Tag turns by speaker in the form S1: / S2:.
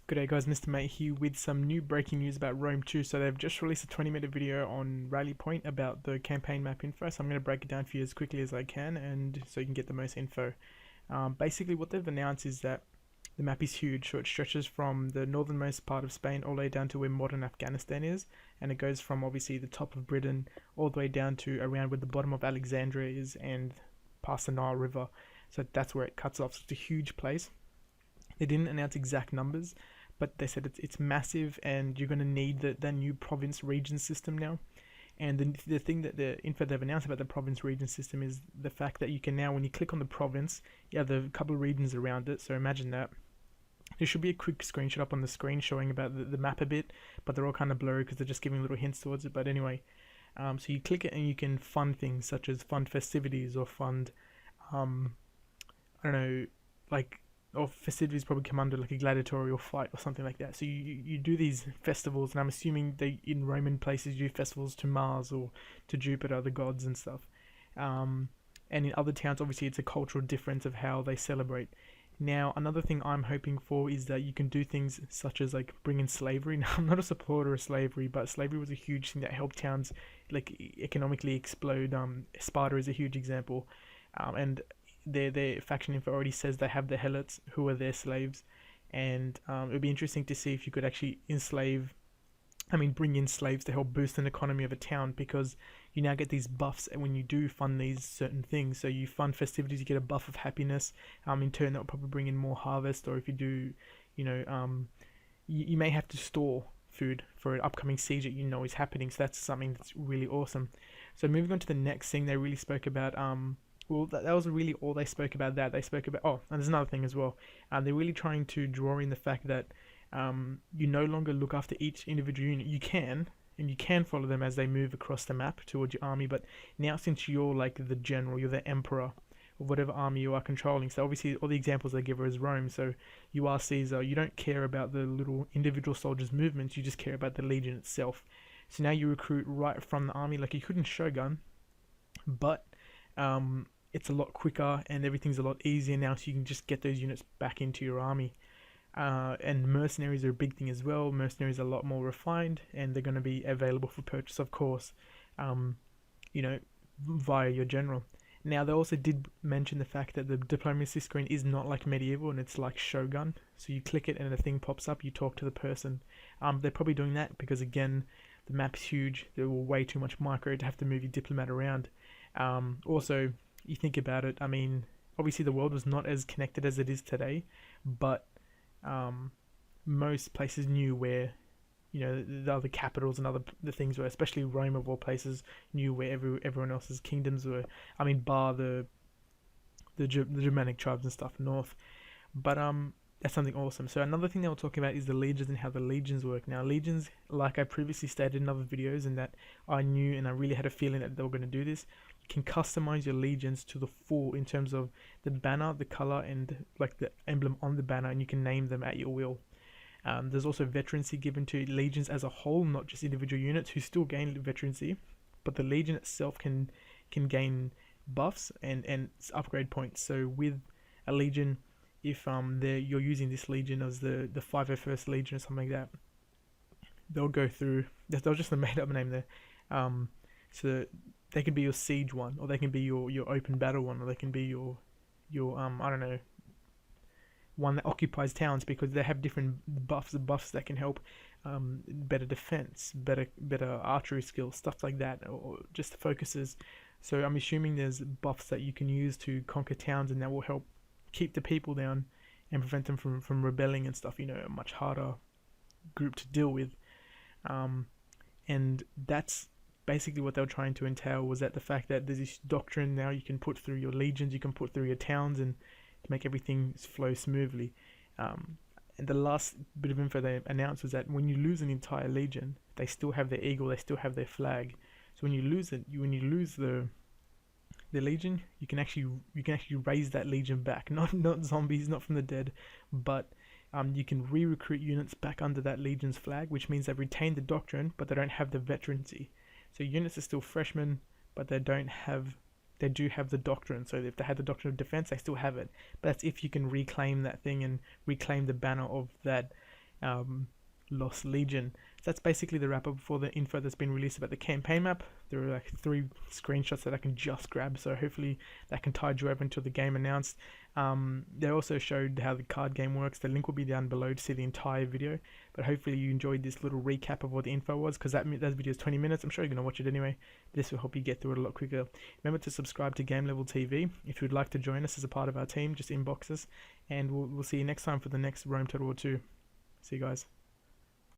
S1: G'day guys, Mr. Mate here with some new breaking news about Rome 2. So they've just released a 20-minute video on Rally Point about the campaign map info. So I'm going to break it down for you as quickly as I can, and so you can get the most info. Basically what they've announced is that the map is huge, so it stretches from the northernmost part of Spain all the way down to where modern Afghanistan is, and it goes from obviously the top of Britain all the way down to around where the bottom of Alexandria is and past the Nile River. So that's where it cuts off. So it's a huge place. They didn't announce exact numbers, but they said it's massive, and you're going to need the new province region system now. And the thing that the info they've announced about the province region system is the fact that you can now, when you click on the province, you have a couple of regions around it. So imagine that. There should be a quick screenshot up on the screen showing about the map a bit, but they're all kind of blurry because they're just giving little hints towards it. But anyway, so you click it and you can fund things such as fund festivities or fund, I don't know, like, or festivities probably come under like a gladiatorial fight or something like that. So you do these festivals, and I'm assuming they in Roman places you do festivals to Mars or to Jupiter, the gods and stuff. And in other towns, obviously, it's a cultural difference of how they celebrate. Now, another thing I'm hoping for is that you can do things such as like bring in slavery. Now, I'm not a supporter of slavery, but slavery was a huge thing that helped towns like economically explode. Sparta is a huge example, and their faction info already says they have the helots who are their slaves, and it would be interesting to see if you could actually bring in slaves to help boost an economy of a town, because you now get these buffs and when you do fund these certain things. So you fund festivities, you get a buff of happiness. In turn, that will probably bring in more harvest, or if you do, you may have to store food for an upcoming siege that you know is happening. So that's something that's really awesome. So moving on to the next thing, they really spoke about well, that was really all they spoke about. That they spoke about. Oh, and there's another thing as well. They're really trying to draw in the fact that you no longer look after each individual unit. You can, and you can follow them as they move across the map towards your army. But now, since you're like the general, you're the emperor of whatever army you are controlling. So obviously, all the examples they give are as Rome. So you are Caesar. You don't care about the little individual soldiers' movements. You just care about the legion itself. So now you recruit right from the army, like you could in Shogun, but it's a lot quicker and everything's a lot easier now, so you can just get those units back into your army. And mercenaries are a big thing as well. Mercenaries are a lot more refined, and they're going to be available for purchase, of course, via your general. Now, they also did mention the fact that the diplomacy screen is not like medieval, and it's like Shogun. So you click it and a thing pops up, you talk to the person. They're probably doing that because, again, the map's huge. There were way too much micro to have to move your diplomat around. Also, you think about it, obviously the world was not as connected as it is today, but most places knew where, the other capitals and the things were, especially Rome of all places, knew where everyone else's kingdoms were. Bar the Germanic tribes and stuff north. But that's something awesome. So another thing they were talking about is the legions and how the legions work. Now, legions, like I previously stated in other videos, and that I knew and I really had a feeling that they were going to do this, you can customize your legions to the full in terms of the banner, the color, and like the emblem on the banner, and you can name them at your will. There's also veterancy given to legions as a whole, not just individual units who still gain veterancy, but the legion itself can gain buffs and upgrade points. So with a legion, if you're using this legion as the 501st Legion or something like that, they'll go through. They'll just a made up name there. So they can be your siege one, or they can be your open battle one, or they can be your I don't know, one that occupies towns, because they have different buffs that can help better defense, better archery skills, stuff like that, or just focuses. So I'm assuming there's buffs that you can use to conquer towns, and that will help keep the people down and prevent them from rebelling and stuff. A much harder group to deal with, and that's basically what they were trying to entail, was that the fact that there's this doctrine now you can put through your legions, you can put through your towns, and to make everything flow smoothly. And the last bit of info they announced was that when you lose an entire legion, they still have their eagle, they still have their flag. So when you lose the legion, you can actually raise that legion back, not zombies, not from the dead, but you can re-recruit units back under that legion's flag, which means they've retained the doctrine, but they don't have the veterancy. So units are still freshmen, but they do have the doctrine. So if they had the doctrine of defense, they still have it. But that's if you can reclaim that thing and reclaim the banner of that Lost Legion. So that's basically the wrap up for the info that's been released about the campaign map. There are like 3 screenshots that I can just grab, so hopefully that can tide you over until the game announced. They also showed how the card game works. The link will be down below to see the entire video, but hopefully you enjoyed this little recap of what the info was, because that video is 20 minutes. I'm sure you're going to watch it anyway. This will help you get through it a lot quicker. Remember to subscribe to GameLevel TV. If you'd like to join us as a part of our team, just inbox us, and we'll see you next time for the next Rome Total War 2. See you guys.